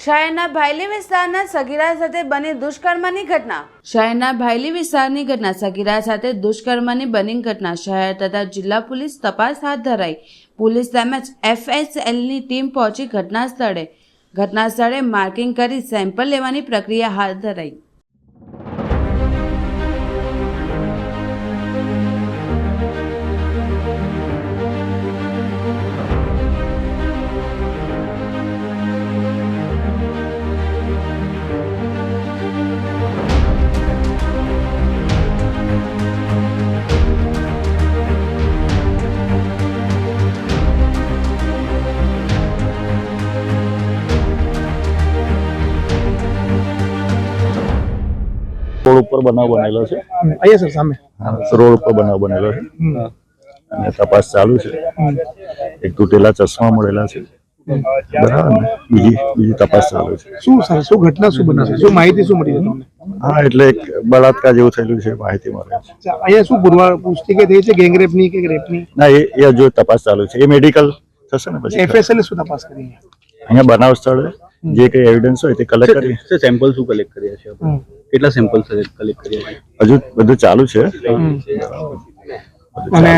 શહેરના ભાયલી વિસ્તારના સગીરા સાથે બની દુષ્કર્મની ઘટના. શહેરના ભાયલી વિસ્તારની ઘટના સગીરા સાથે દુષ્કર્મની બની ઘટના શહેર તથા જિલ્લા પોલીસ તપાસ હાથ ધરાઈ. પોલીસ તેમજ FSLની ટીમ પહોંચી ઘટના સ્થળે માર્કિંગ કરી સેમ્પલ લેવાની પ્રક્રિયા હાથ ધરાઈ. રોડ ઉપર બનાવ બનેલો છે. અહીંયા સર સામે રોડ ઉપર બનાવ બનેલો છે અને તપાસ ચાલુ છે. એક તૂટેલા ચશ્મા મળેલા છે, બરાબર ને? બીજી તપાસ ચાલુ છે. શું સર શું ઘટના શું બની છે, શું માહિતી શું મળી છે તમને? હા, એટલે એક બળાત્કાર જેવું થયેલું છે, માહિતી મળે છે. અહીંયા શું પુરવાર પુષ્ટિ કે થઈ છે, ગેંગરેપની કે રેપની? ના, એ હજુ તપાસ ચાલુ છે. એ મેડિકલ થશે ને પછી. FSL શું તપાસ કરી? અહીંયા બનાવ સ્થળે જે કઈ એવિડન્સ હોય તે કલેક્ટ કરી. સેમ્પલ શું કલેક્ટ કર્યા છે? કેટલા સેમ્પલ કલેક્ટ કર્યા છે? હજુ બધું ચાલુ છે. અને